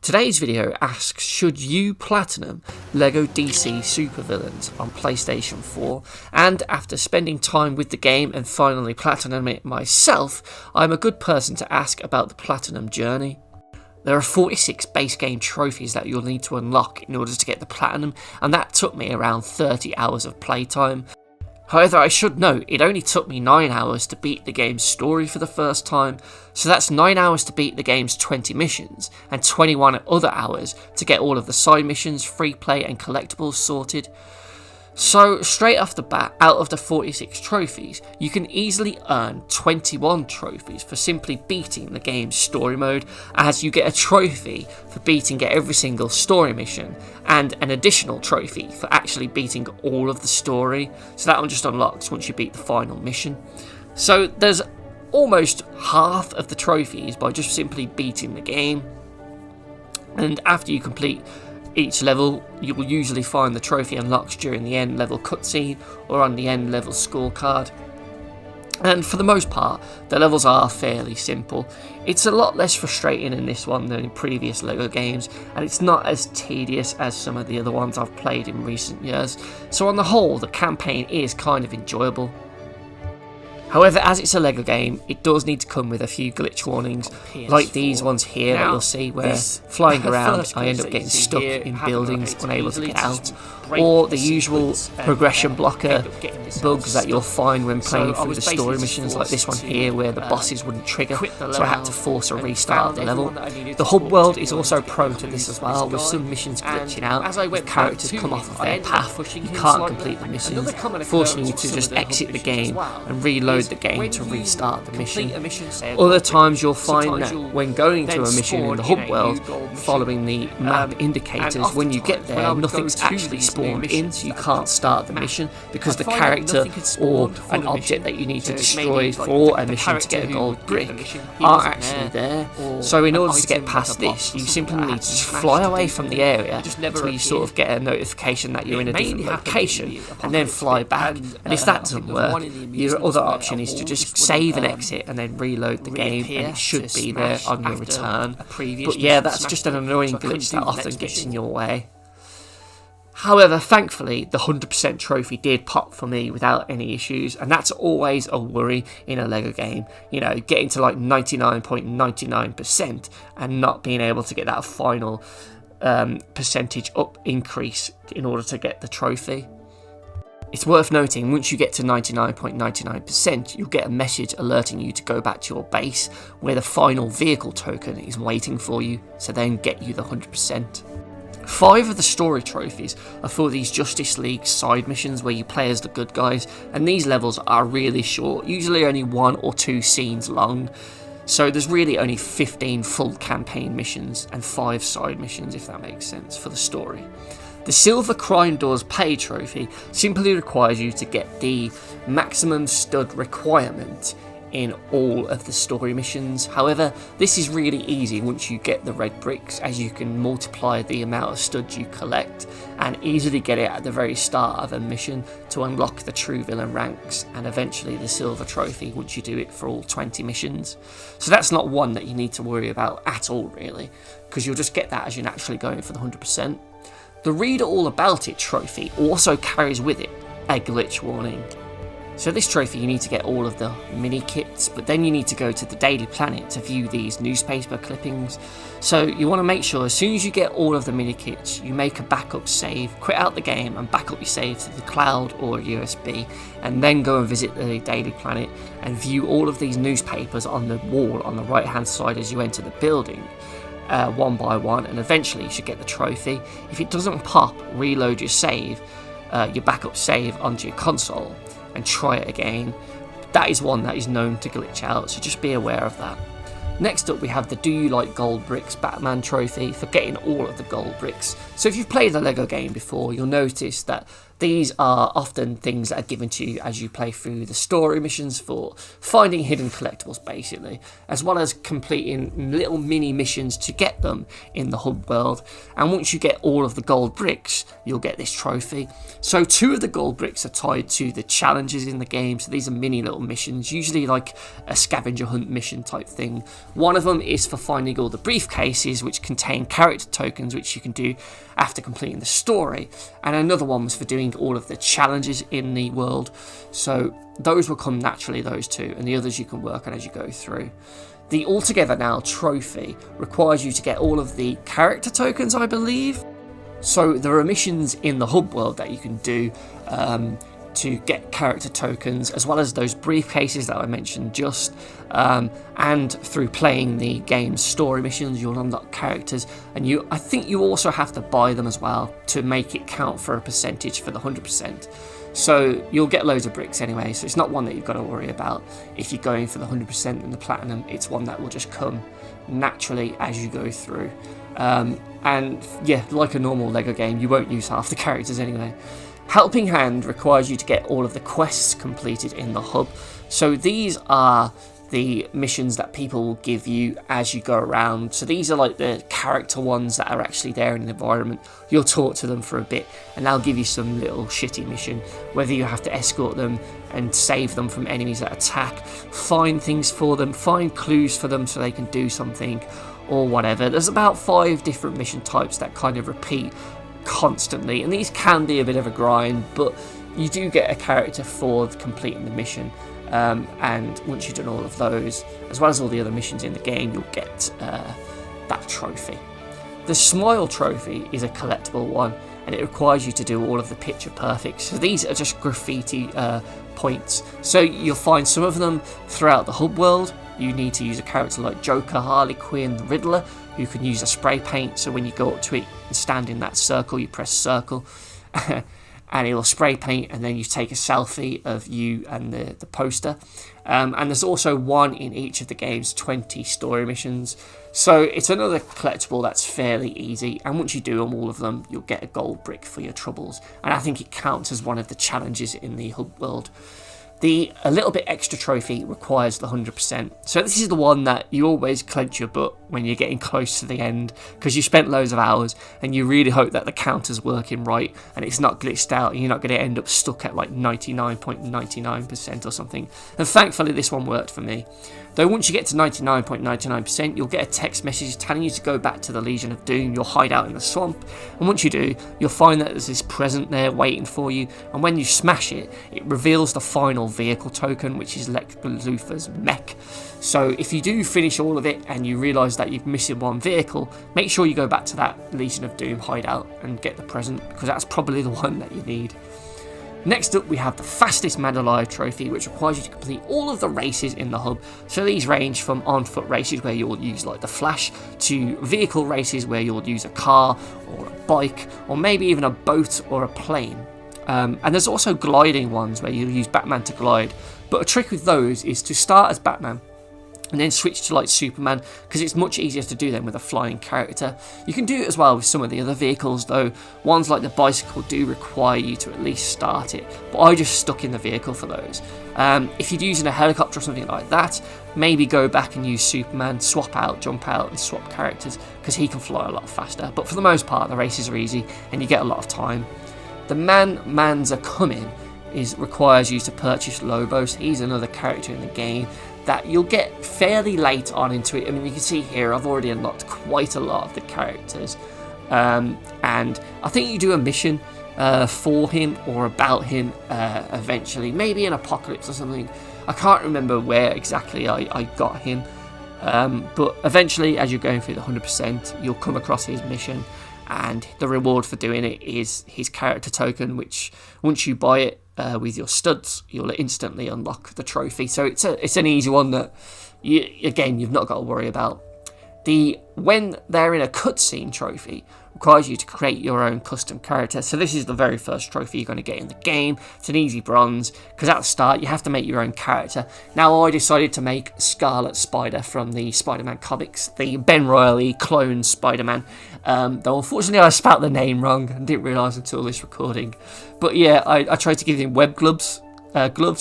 Today's video asks, should you platinum LEGO DC Supervillains on PlayStation 4? And after spending time with the game and finally platinuming it myself, I'm a good person to ask about the platinum journey. There are 46 base game trophies that you'll need to unlock in order to get the platinum, and that took me around 30 hours of playtime. However, I should note, it only took me 9 hours to beat the game's story for the first time, so that's 9 hours to beat the game's 20 missions, and 21 other hours to get all of the side missions, free play and collectibles sorted. So straight off the bat, out of the 46 trophies, you can easily earn 21 trophies for simply beating the game's story mode, as you get a trophy for beating every single story mission, and an additional trophy for actually beating all of the story. So that one just unlocks once you beat the final mission. So there's almost half of the trophies by just simply beating the game. And after you complete each level, you will usually find the trophy unlocked during the end level cutscene or on the end level scorecard. And for the most part, the levels are fairly simple. It's a lot less frustrating in this one than in previous LEGO games, and it's not as tedious as some of the other ones I've played in recent years. So on the whole, the campaign is kind of enjoyable. However, as it's a LEGO game, it does need to come with a few glitch warnings, like these ones here that you'll see, where flying around I end up getting stuck in buildings, unable to get out, or the usual progression blocker bugs that you'll find when playing through the story missions, like this one here where the bosses wouldn't trigger, so I had to force a restart of the level. The hub world is also prone to this as well, with some missions glitching out, with characters come off of their path, you can't complete the missions, forcing you to just exit the game and reload the game to restart the mission. Other times you'll find that when going to a mission in the hub world, following the map indicators, when you get there, nothing's actually spawned in, so you can't start the mission because the character or an object that you need to destroy for a mission to get a gold brick aren't actually there. So in order to get past this, you simply need to just fly away from the area until you sort of get a notification that you're in a different location, and then fly back. And if that doesn't work, your other option is to just save and exit and then reload the game, and it should be there on your return. But yeah, that's just an annoying glitch that often gets in your way. However, thankfully, the 100% trophy did pop for me without any issues, and that's always a worry in a LEGO game, you know, getting to like 99.99% and not being able to get that final percentage up increase in order to get the trophy. It's worth noting, once you get to 99.99%, you'll get a message alerting you to go back to your base, where the final vehicle token is waiting for you, so then get you the 100%. 5 of the story trophies are for these Justice League side missions where you play as the good guys, and these levels are really short, usually only 1 or 2 scenes long. So there's really only 15 full campaign missions and 5 side missions, if that makes sense, for the story. The Silver Crime Doors Pay trophy simply requires you to get the maximum stud requirement in all of the story missions. However, this is really easy once you get the red bricks, as you can multiply the amount of studs you collect and easily get it at the very start of a mission to unlock the true villain ranks and eventually the silver trophy once you do it for all 20 missions. So that's not one that you need to worry about at all, really, because you'll just get that as you're naturally going for the 100%. The Read All About It trophy also carries with it a glitch warning. So this trophy, you need to get all of the mini kits, but then you need to go to the Daily Planet to view these newspaper clippings. So you want to make sure as soon as you get all of the mini kits, you make a backup save, quit out the game and back up your save to the cloud or USB, and then go and visit the Daily Planet and view all of these newspapers on the wall on the right hand side as you enter the building. One by one, and eventually you should get the trophy. If it doesn't pop, reload your save, your backup save onto your console and try it again. That is one that is known to glitch out, so just be aware of that. Next up we have the Do You Like Gold Bricks Batman trophy for getting all of the gold bricks. So if you've played a LEGO game before, you'll notice that These are often things that are given to you as you play through the story missions for finding hidden collectibles, basically, as well as completing little mini missions to get them in the hub world. And once you get all of the gold bricks, you'll get this trophy. So 2 of the gold bricks are tied to the challenges in the game. So these are mini little missions, usually like a scavenger hunt mission type thing. One of them is for finding all the briefcases, which contain character tokens, which you can do after completing the story. And another one was for doing all of the challenges in the world. So those will come naturally, those 2, and the others you can work on as you go through. The Altogether Now trophy requires you to get all of the character tokens, I believe. So there are missions in the hub world that you can do to get character tokens, as well as those briefcases that I mentioned just, and through playing the game's story missions you'll unlock characters, and I think you also have to buy them as well to make it count for a percentage for the 100%. So you'll get loads of bricks anyway, so it's not one that you've got to worry about if you're going for the 100% and the platinum. It's one that will just come naturally as you go through, and yeah, like a normal Lego game, you won't use half the characters anyway. Helping Hand requires you to get all of the quests completed in the hub. So these are the missions that people will give you as you go around. So these are like the character ones that are actually there in the environment. You'll talk to them for a bit and they'll give you some little shitty mission, whether you have to escort them and save them from enemies that attack, find things for them, find clues for them so they can do something or whatever. There's about 5 different mission types that kind of repeat constantly, and these can be a bit of a grind, but you do get a character for completing the mission, and once you've done all of those, as well as all the other missions in the game, you'll get that trophy. The Smile trophy is a collectible one, and it requires you to do all of the picture perfect. So these are just graffiti points, so you'll find some of them throughout the hub world. You need to use a character like Joker, Harley Quinn, the Riddler, who can use a spray paint. So when you go up to it and stand in that circle, you press circle and it'll spray paint, and then you take a selfie of you and the poster. And there's also one in each of the game's 20 story missions. So it's another collectible that's fairly easy, and once you do all of them, you'll get a gold brick for your troubles. And I think it counts as one of the challenges in the hub world. The A Little Bit Extra trophy requires the 100%. So this is the one that you always clench your butt when you're getting close to the end, because you spent loads of hours and you really hope that the counter's working right and it's not glitched out and you're not going to end up stuck at like 99.99% or something. And thankfully this one worked for me. Though once you get to 99.99%, you'll get a text message telling you to go back to the Legion of Doom, your hideout in the swamp, and once you do, you'll find that there's this present there waiting for you, and when you smash it, it reveals the final vehicle token, which is Lex Luthor's mech. So if you do finish all of it and you realise that you've missing one vehicle, make sure you go back to that Legion of Doom hideout and get the present, because that's probably the one that you need. Next up, we have the Fastest Man Alive trophy, which requires you to complete all of the races in the hub. So these range from on-foot races where you'll use like the Flash, to vehicle races where you'll use a car or a bike, or maybe even a boat or a plane. And there's also gliding ones where you'll use Batman to glide. But a trick with those is to start as Batman and then switch to like Superman, because it's much easier to do them with a flying character. You can do it as well with some of the other vehicles, though ones like the bicycle do require you to at least start it, but I just stuck in the vehicle for those. If you're using a helicopter or something like that, maybe go back and use Superman, swap out, jump out and swap characters, because he can fly a lot faster. But for the most part, the races are easy and you get a lot of time. The Mans Are Coming requires you to purchase Lobos. He's another character in the game that you'll get fairly late on into it. I mean, you can see here I've already unlocked quite a lot of the characters, and I think you do a mission for him or about him eventually, maybe in Apocalypse or something. I can't remember where exactly I got him, but eventually as you're going through the 100%, you'll come across his mission, and the reward for doing it is his character token, which once you buy it with your studs, you'll instantly unlock the trophy. So it's an easy one that you've not got to worry about. The When They're in a Cutscene trophy requires you to create your own custom character. So this is the very first trophy you're going to get in the game. It's an easy bronze, because at the start you have to make your own character. Now I decided to make Scarlet Spider from the Spider-Man comics, the Ben Reilly clone Spider-Man. Though unfortunately I spelt the name wrong and didn't realise until this recording. But yeah, I tried to give him web gloves,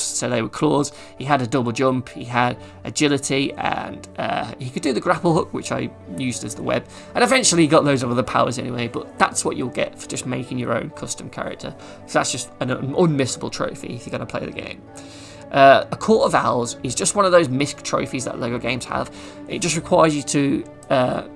so they were claws. He had a double jump, he had agility, and he could do the grapple hook, which I used as the web, and eventually he got loads of other powers anyway. But that's what you'll get for just making your own custom character. So that's just an unmissable trophy if you're going to play the game. A Court of Owls is just one of those misc trophies that LEGO games have. It just requires you to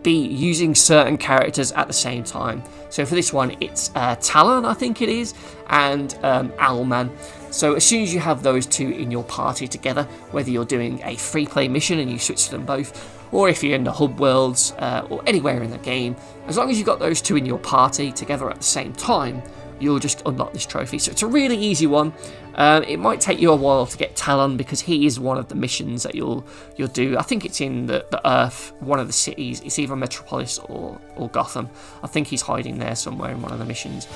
be using certain characters at the same time. So for this one, it's Talon, I think it is, and Owlman. So as soon as you have those two in your party together, whether you're doing a free play mission and you switch to them both, or if you're in the hub worlds or anywhere in the game, as long as you've got those two in your party together at the same time, you'll just unlock this trophy. So it's a really easy one. It might take you a while to get Talon because he is one of the missions that you'll do. I think it's in the Earth, one of the cities. It's either Metropolis or Gotham. I think he's hiding there somewhere in one of the missions.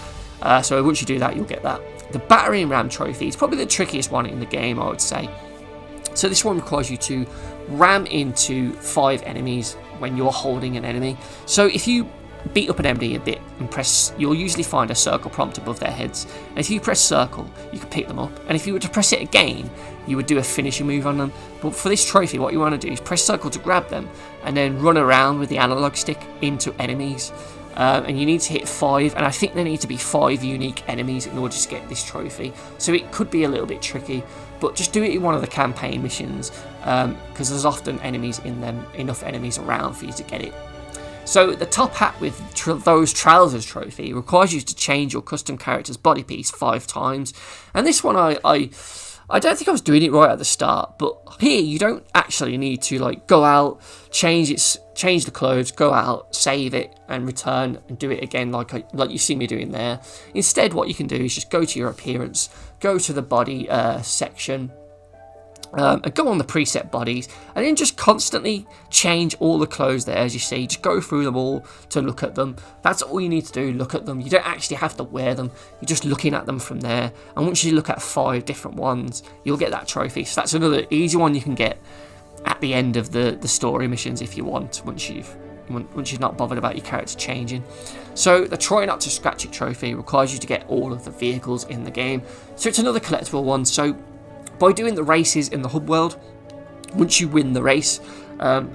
So once you do that, you'll get that. The Battering Ram trophy is probably the trickiest one in the game, I would say. So this one requires you to ram into 5 enemies when you're holding an enemy. So if you beat up an enemy a bit and press, you'll usually find a circle prompt above their heads, and if you press circle you can pick them up, and if you were to press it again you would do a finishing move on them. But for this trophy what you want to do is press circle to grab them and then run around with the analog stick into enemies, and you need to hit 5, and I think there need to be 5 unique enemies in order to get this trophy, so it could be a little bit tricky, but just do it in one of the campaign missions, because there's often enemies in them, enough enemies around for you to get it. So the top hat with those trousers trophy requires you to change your custom character's body piece 5 times. And this one I don't think I was doing it right at the start, but here you don't actually need to like go out, change the clothes, go out, save it and return and do it again like you see me doing there. Instead what you can do is just go to your appearance, go to the body section, and go on the preset bodies, and then just constantly change all the clothes there. As you see, just go through them all to look at them. That's all you need to do, look at them. You don't actually have to wear them, you're just looking at them from there, and once you look at 5 different ones you'll get that trophy. So that's another easy one you can get at the end of the story missions if you want, once you've not bothered about your character changing. So the Try Not to Scratch It trophy requires you to get all of the vehicles in the game, so it's another collectible one. So by doing the races in the hub world, once you win the race,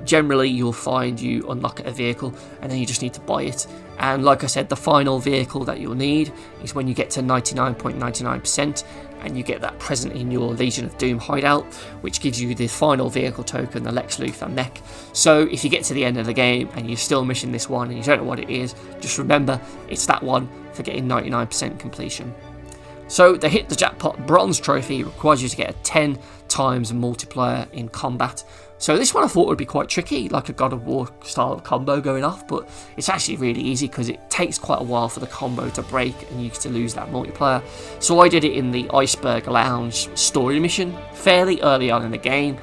generally you'll find you unlock a vehicle and then you just need to buy it. And like I said, the final vehicle that you'll need is when you get to 99.99% and you get that present in your Legion of Doom hideout, which gives you the final vehicle token, the Lex Luthor mech. So if you get to the end of the game and you're still missing this one and you don't know what it is, just remember it's that one for getting 99% completion. So the Hit the Jackpot Bronze trophy requires you to get a 10 times multiplier in combat. So this one I thought would be quite tricky, like a God of War style of combo going off, but it's actually really easy because it takes quite a while for the combo to break and you to lose that multiplier. So I did it in the Iceberg Lounge story mission fairly early on in the game.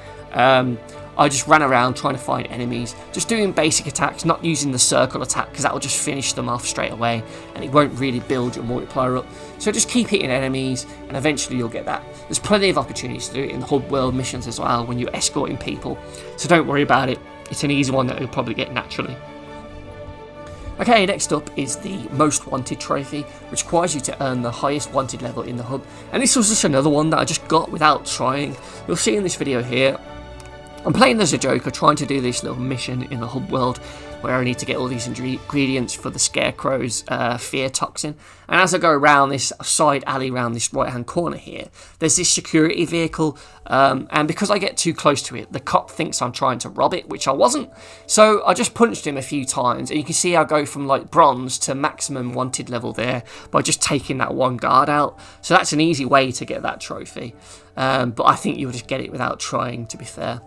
I just ran around trying to find enemies, just doing basic attacks, not using the circle attack because that will just finish them off straight away and it won't really build your multiplier up. So just keep hitting enemies and eventually you'll get that. There's plenty of opportunities to do it in hub world missions as well when you're escorting people, so don't worry about it. It's an easy one that you'll probably get naturally. Okay, next up is the Most Wanted trophy, which requires you to earn the highest wanted level in the hub, and this was just another one that I just got without trying. You'll see in this video here I'm playing as a Joker, trying to do this little mission in the hub world where I need to get all these ingredients for the Scarecrow's fear toxin. And as I go around this side alley around this right hand corner here, there's this security vehicle, and because I get too close to it, the cop thinks I'm trying to rob it, which I wasn't. So I just punched him a few times, and you can see I go from like bronze to maximum wanted level there by just taking that one guard out. So that's an easy way to get that trophy, but I think you'll just get it without trying, to be fair.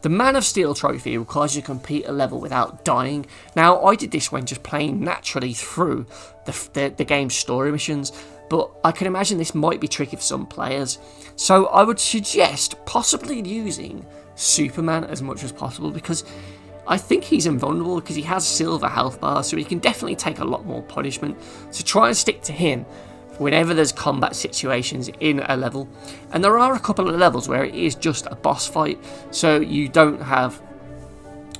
The Man of Steel trophy requires you to complete a level without dying. Now, I did this when just playing naturally through the game's story missions, but I can imagine this might be tricky for some players. So I would suggest possibly using Superman as much as possible, because I think he's invulnerable because he has silver health bars, so he can definitely take a lot more punishment. So try and stick to him whenever there's combat situations in a level. And there are a couple of levels where it is just a boss fight, so you don't have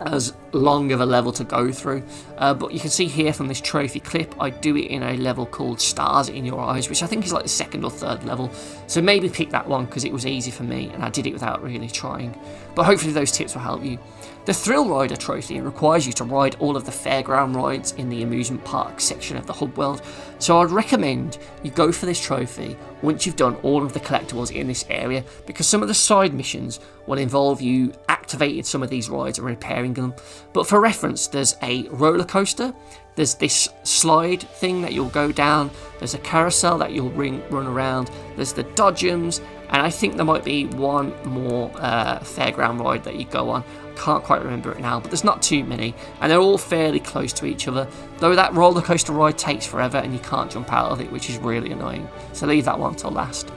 as long of a level to go through, but you can see here from this trophy clip, I do it in a level called Stars in Your Eyes, which I think is like the second or third level, so maybe pick that one because it was easy for me and I did it without really trying, but hopefully those tips will help you. The Thrill Rider trophy requires you to ride all of the fairground rides in the amusement park section of the hub world, so I'd recommend you go for this trophy once you've done all of the collectibles in this area, because some of the side missions will involve you activating some of these rides and repairing them. But for reference, there's a roller coaster, there's this slide thing that you'll go down, there's a carousel that you'll run around, there's the dodgems, and I think there might be one more fairground ride that you go on. Can't quite remember it now, but there's not too many, and they're all fairly close to each other, though that roller coaster ride takes forever and you can't jump out of it, which is really annoying, so leave that one till last.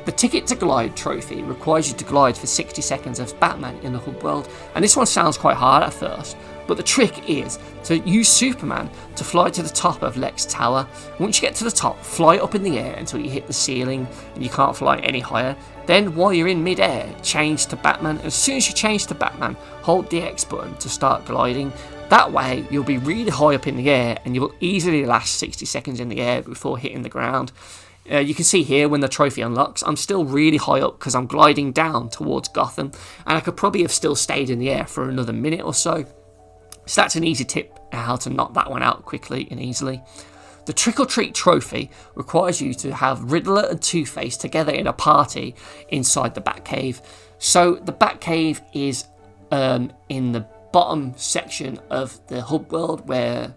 The Ticket to Glide trophy requires you to glide for 60 seconds as Batman in the hub world, and this one sounds quite hard at first, but the trick is to use Superman to fly to the top of Lex Tower. Once you get to the top, fly up in the air until you hit the ceiling and you can't fly any higher. Then while you're in mid-air, change to Batman. As soon as you change to Batman, hold the X button to start gliding. That way you'll be really high up in the air and you'll easily last 60 seconds in the air before hitting the ground. You can see here when the trophy unlocks, I'm still really high up because I'm gliding down towards Gotham, and I could probably have still stayed in the air for another minute or so. So that's an easy tip how to knock that one out quickly and easily. The Trick or Treat trophy requires you to have Riddler and Two-Face together in a party inside the Batcave. So the Batcave is in the bottom section of the hub world where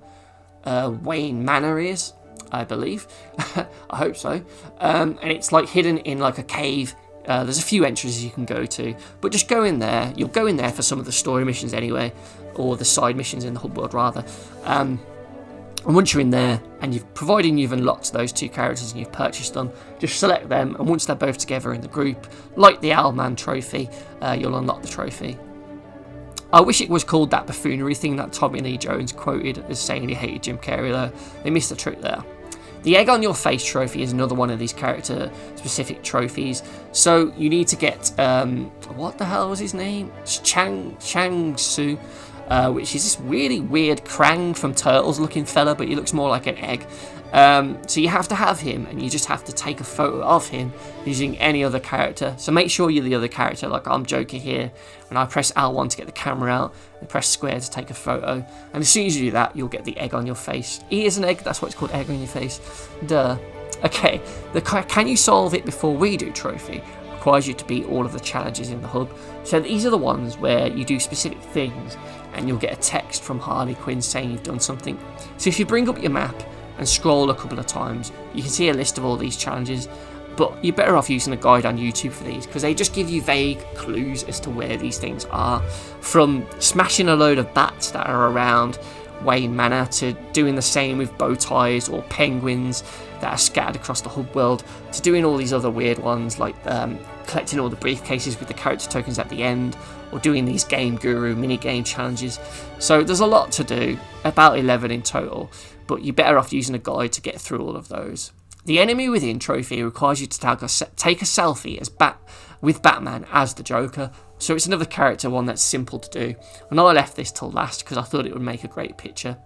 Wayne Manor is, I believe. I hope so. And it's like hidden in like a cave. There's a few entrances you can go to, but just go in there. You'll go in there for some of the story missions anyway, or the side missions in the hub world rather. And once you're in there, and providing you've unlocked those two characters and you've purchased them, just select them, and once they're both together in the group, like the Owlman trophy, you'll unlock the trophy. I wish it was called that buffoonery thing that Tommy Lee Jones quoted as saying he hated Jim Carrey though. They missed the trick there. The Egg on Your Face trophy is another one of these character specific trophies. So you need to get, what the hell was his name? Chang Su, which is this really weird Krang from Turtles looking fella, but he looks more like an egg. So you have to have him, and you just have to take a photo of him using any other character. So make sure you're the other character, like I'm Joker here, and I press L1 to get the camera out, and press square to take a photo. And as soon as you do that, you'll get the egg on your face. He is an egg, that's why it's called egg on your face. Duh. Okay, the Can You Solve It Before We Do trophy requires you to beat all of the challenges in the hub. So these are the ones where you do specific things, and you'll get a text from Harley Quinn saying you've done something. So if you bring up your map and scroll a couple of times, you can see a list of all these challenges, but you're better off using a guide on YouTube for these, because they just give you vague clues as to where these things are, from smashing a load of bats that are around Wayne Manor to doing the same with bow ties or penguins that are scattered across the hub world, to doing all these other weird ones like collecting all the briefcases with the character tokens at the end, or doing these Game Guru mini game challenges. So there's a lot to do, about 11 in total, but you're better off using a guide to get through all of those. The Enemy Within trophy requires you to take a selfie with Batman as the Joker, so it's another character one that's simple to do, and I left this till last because I thought it would make a great picture.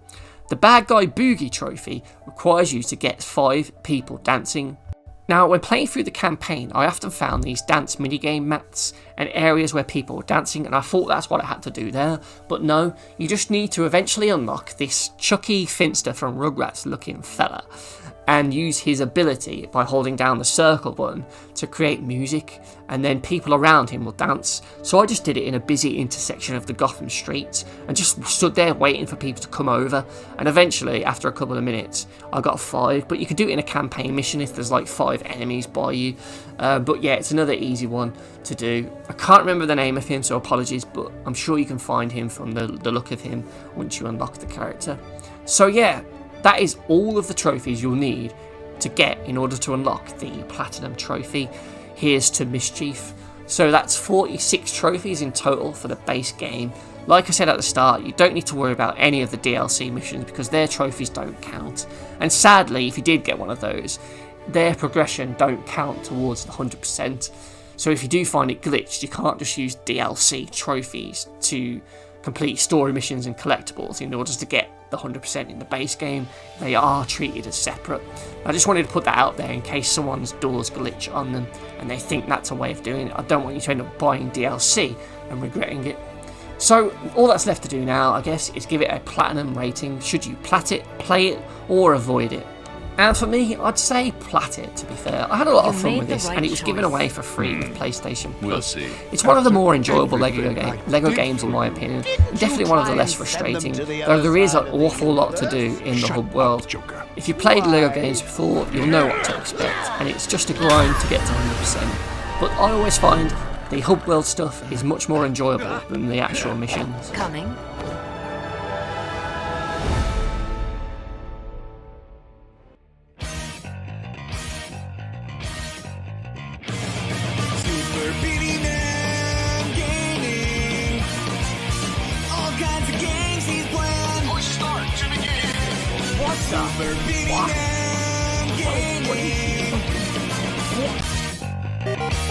The Bad Guy Boogie trophy requires you to get 5 people dancing. Now, when playing through the campaign, I often found these dance minigame mats and areas where people were dancing, and I thought that's what I had to do there, but no, you just need to eventually unlock this Chucky Finster from Rugrats looking fella, and use his ability by holding down the circle button to create music, and then people around him will dance. So I just did it in a busy intersection of the Gotham streets and just stood there waiting for people to come over, and eventually after a couple of minutes I got 5, but you can do it in a campaign mission if there's like 5 enemies by you. But yeah, it's another easy one to do. I can't remember the name of him, so apologies, but I'm sure you can find him from the look of him once you unlock the character. So yeah, that is all of the trophies you'll need to get in order to unlock the Platinum Trophy. Here's to Mischief. So that's 46 trophies in total for the base game. Like I said at the start, you don't need to worry about any of the DLC missions because their trophies don't count. And sadly, if you did get one of those, their progression don't count towards the 100%. So if you do find it glitched, you can't just use DLC trophies to complete story missions and collectibles in order to get the 100% in the base game. They are treated as separate. I just wanted to put that out there in case someone's doors glitch on them and they think that's a way of doing it. I don't want you to end up buying DLC and regretting it. So all that's left to do now, I guess, is give it a platinum rating. Should you plat it, play it, or avoid it? And for me, I'd say plat it, to be fair. I had a lot of fun with this, and it was given away for free with PlayStation Plus. We'll see. It's one of the more enjoyable Lego games, in my opinion. Definitely one of the less frustrating, though there is an awful lot to do in the hub world. If you played Lego games before, you'll know what to expect, and it's just a grind to get to 100%. But I always find the hub world stuff is much more enjoyable than the actual missions. Coming.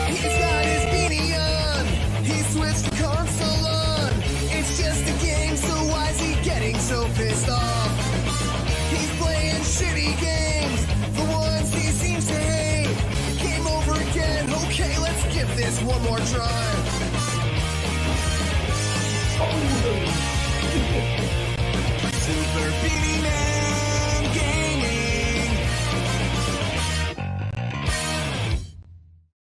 He's got his beanie on. He switched to console on. It's just a game, so why's he getting so pissed off? He's playing shitty games, the ones he seems to hate. Game over again. Okay, let's give this one more try.